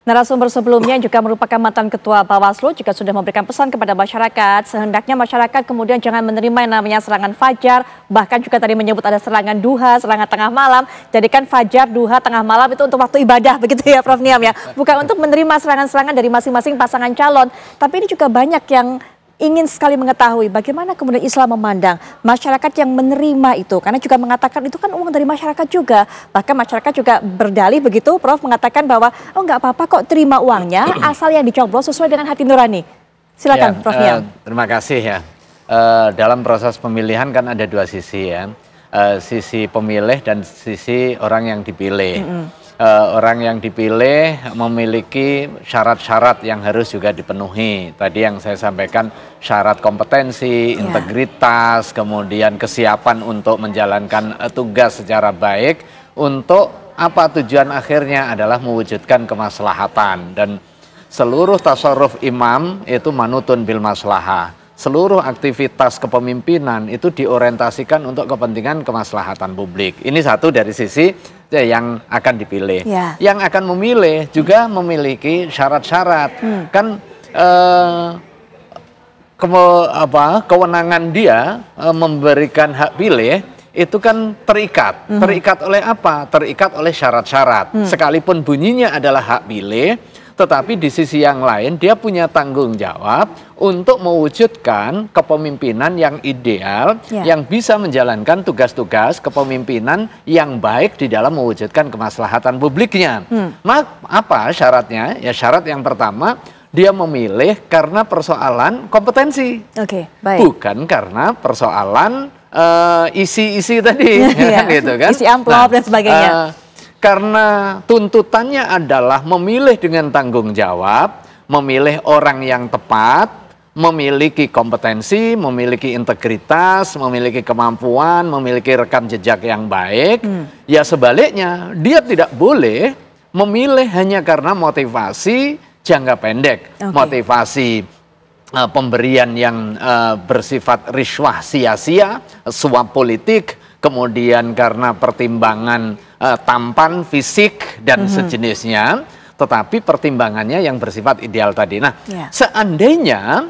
Narasumber sebelumnya juga merupakan mantan Ketua Bawaslu juga sudah memberikan pesan kepada masyarakat. Sehendaknya masyarakat kemudian jangan menerima yang namanya serangan fajar. Bahkan juga tadi menyebut ada serangan duha, serangan tengah malam. Jadikan fajar, duha, tengah malam itu untuk waktu ibadah begitu ya Prof Niam ya. Bukan untuk menerima serangan-serangan dari masing-masing pasangan calon. Tapi ini juga banyak yang ingin sekali mengetahui bagaimana kemudian Islam memandang masyarakat yang menerima itu. Karena juga mengatakan itu kan uang dari masyarakat juga. Bahkan masyarakat juga berdalih begitu, Prof mengatakan bahwa oh nggak apa-apa kok terima uangnya asal yang dicoblos sesuai dengan hati nurani. Silakan Prof Niam. Terima kasih ya. Dalam proses pemilihan kan ada dua sisi ya. Sisi pemilih dan sisi orang yang dipilih. Orang yang dipilih memiliki syarat-syarat yang harus juga dipenuhi. Tadi yang saya sampaikan syarat kompetensi, integritas, kemudian kesiapan untuk menjalankan tugas secara baik untuk apa tujuan akhirnya adalah mewujudkan kemaslahatan. Dan seluruh tasarruf imam itu manutun bil maslahah. Seluruh aktivitas kepemimpinan itu diorientasikan untuk kepentingan kemaslahatan publik. Ini satu dari sisi yang akan dipilih. Yang akan memilih juga memiliki syarat-syarat. Kan kewenangan dia memberikan hak pilih itu kan terikat. Terikat oleh apa? Terikat oleh syarat-syarat. Sekalipun bunyinya adalah hak pilih, tetapi di sisi yang lain dia punya tanggung jawab untuk mewujudkan kepemimpinan yang ideal, yang bisa menjalankan tugas-tugas kepemimpinan yang baik di dalam mewujudkan kemaslahatan publiknya. Apa syaratnya? Ya syarat yang pertama, dia memilih karena persoalan kompetensi, bukan karena persoalan isi-isi tadi, gitu kan? Isi amplop dan sebagainya. Karena tuntutannya adalah memilih dengan tanggung jawab, memilih orang yang tepat, memiliki kompetensi, memiliki integritas, memiliki kemampuan, memiliki rekam jejak yang baik. Ya sebaliknya, dia tidak boleh memilih hanya karena motivasi jangka pendek, motivasi pemberian yang bersifat riswah sia-sia, suap politik, kemudian karena pertimbangan tampan, fisik, dan sejenisnya, tetapi pertimbangannya yang bersifat ideal tadi. Nah, seandainya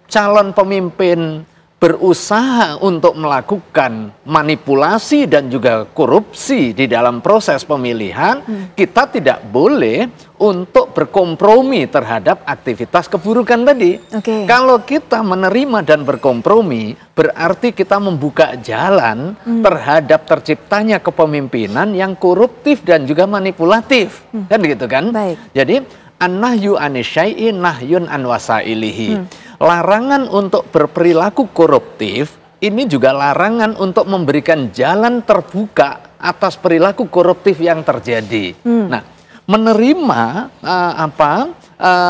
calon pemimpin berusaha untuk melakukan manipulasi dan juga korupsi di dalam proses pemilihan, kita tidak boleh untuk berkompromi terhadap aktivitas keburukan tadi. Kalau kita menerima dan berkompromi, berarti kita membuka jalan terhadap terciptanya kepemimpinan yang koruptif dan juga manipulatif. Kan gitu kan? Jadi, an-nahyu anisyai'i nahyun an wasailihi. Larangan untuk berperilaku koruptif ini juga larangan untuk memberikan jalan terbuka atas perilaku koruptif yang terjadi. Nah, menerima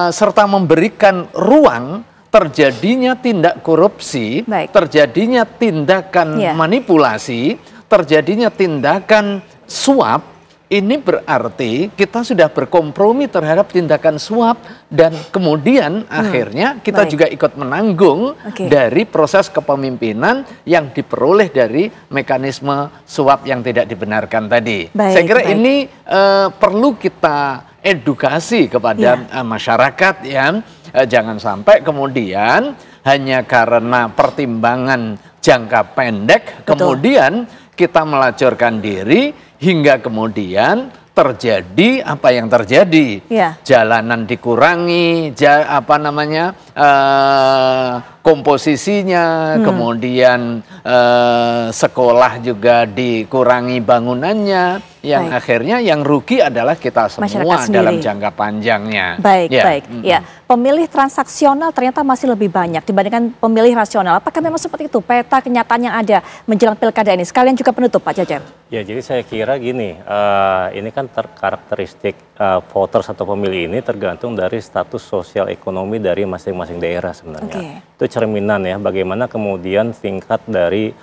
serta memberikan ruang terjadinya tindak korupsi, terjadinya tindakan manipulasi, terjadinya tindakan suap. Ini berarti kita sudah berkompromi terhadap tindakan suap dan kemudian akhirnya kita juga ikut menanggung dari proses kepemimpinan yang diperoleh dari mekanisme suap yang tidak dibenarkan tadi. Saya kira ini perlu kita edukasi kepada masyarakat ya. Jangan sampai kemudian hanya karena pertimbangan jangka pendek kemudian kita melacurkan diri hingga kemudian terjadi apa yang terjadi, jalanan dikurangi, komposisinya, kemudian sekolah juga dikurangi bangunannya, yang akhirnya yang rugi adalah kita semua dalam jangka panjangnya. Pemilih transaksional ternyata masih lebih banyak dibandingkan pemilih rasional. Apakah memang seperti itu peta kenyataan yang ada menjelang pilkada ini? Sekalian juga penutup Pak Jajang. Ya, jadi saya kira gini, ini kan karakteristik voters atau pemilih ini tergantung dari status sosial ekonomi dari masing-masing daerah sebenarnya. Itu cerminan ya, bagaimana kemudian tingkat dari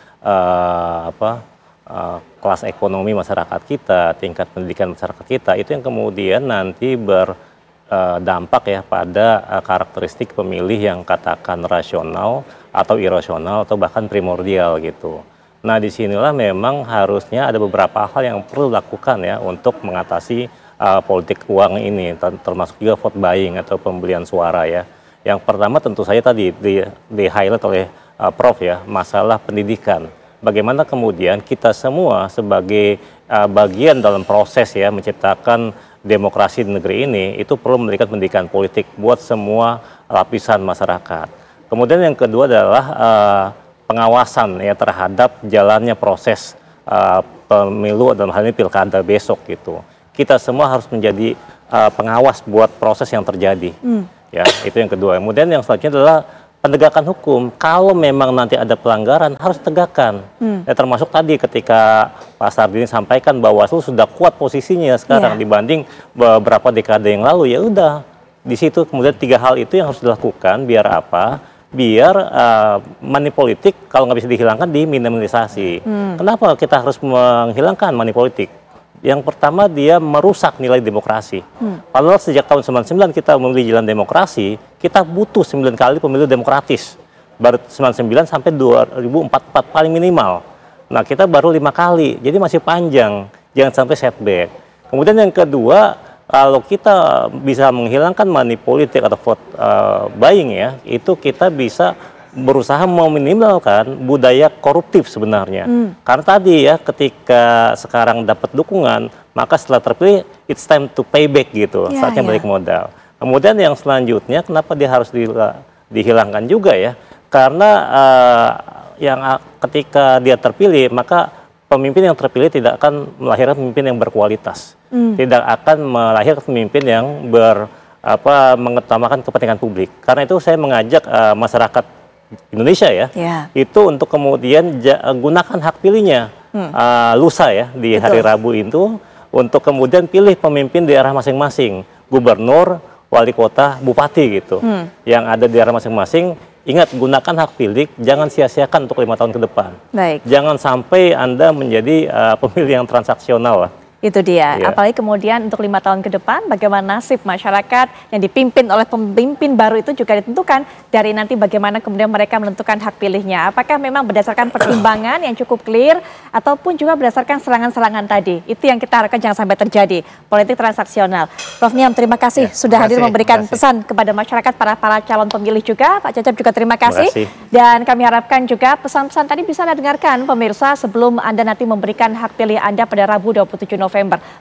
kelas ekonomi masyarakat kita, tingkat pendidikan masyarakat kita, itu yang kemudian nanti berdampak ya pada karakteristik pemilih yang katakan rasional atau irasional atau bahkan primordial gitu. Nah, disinilah memang harusnya ada beberapa hal yang perlu dilakukan ya untuk mengatasi politik uang ini, termasuk juga vote buying atau pembelian suara ya. Yang pertama tentu saja tadi di-highlight oleh Prof ya, masalah pendidikan. Bagaimana kemudian kita semua sebagai bagian dalam proses ya menciptakan demokrasi di negeri ini itu perlu memberikan pendidikan politik buat semua lapisan masyarakat. Kemudian yang kedua adalah pengawasan ya terhadap jalannya proses pemilu dalam hal ini pilkada besok gitu. Kita semua harus menjadi pengawas buat proses yang terjadi. Ya, itu yang kedua. Kemudian yang selanjutnya adalah penegakan hukum. Kalau memang nanti ada pelanggaran harus tegakkan. Ya, termasuk tadi ketika Pak Sardini sampaikan bahwa Bawaslu sudah kuat posisinya sekarang dibanding beberapa dekade yang lalu. Ya udah, di situ kemudian 3 hal itu yang harus dilakukan biar apa? Biar money politik kalau nggak bisa dihilangkan diminimalisasi. Kenapa kita harus menghilangkan money politik? Yang pertama dia merusak nilai demokrasi. Padahal sejak tahun 99 kita memilih jalan demokrasi, kita butuh 9 kali pemilu demokratis. Baru 99 sampai 2044 paling minimal. Nah kita baru 5 kali, jadi masih panjang. Jangan sampai setback. Kemudian yang kedua, kalau kita bisa menghilangkan money politik atau vote buying ya, itu kita bisa berusaha meminimalkan budaya koruptif sebenarnya. Karena tadi ya ketika sekarang dapat dukungan, maka setelah terpilih it's time to pay back gitu, saatnya balik modal. Kemudian yang selanjutnya kenapa dia harus dihilangkan juga ya? Karena ketika dia terpilih, maka pemimpin yang terpilih tidak akan melahirkan pemimpin yang berkualitas. Tidak akan melahirkan pemimpin yang mengutamakan kepentingan publik. Karena itu saya mengajak masyarakat Indonesia ya, itu untuk kemudian gunakan hak pilihnya lusa ya di hari Rabu itu untuk kemudian pilih pemimpin di daerah masing-masing, gubernur, wali kota, bupati gitu, yang ada di daerah masing-masing. Ingat, gunakan hak pilih, jangan sia-siakan untuk 5 tahun ke depan. Jangan sampai Anda menjadi pemilih yang transaksional lah. Itu dia, apalagi kemudian untuk 5 tahun ke depan bagaimana nasib masyarakat yang dipimpin oleh pemimpin baru itu juga ditentukan dari nanti bagaimana kemudian mereka menentukan hak pilihnya. Apakah memang berdasarkan pertimbangan yang cukup clear ataupun juga berdasarkan serangan-serangan tadi. Itu yang kita harapkan jangan sampai terjadi, politik transaksional. Prof Niam, terima kasih sudah hadir memberikan pesan kepada masyarakat, para calon pemilih juga. Pak Cecep juga terima kasih. Dan kami harapkan juga pesan-pesan tadi bisa Anda dengarkan pemirsa sebelum Anda nanti memberikan hak pilih Anda pada Rabu 27 November.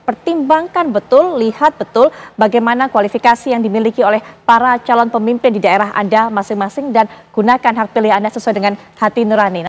Pertimbangkan betul, lihat betul bagaimana kualifikasi yang dimiliki oleh para calon pemimpin di daerah Anda masing-masing dan gunakan hak pilih Anda sesuai dengan hati nurani.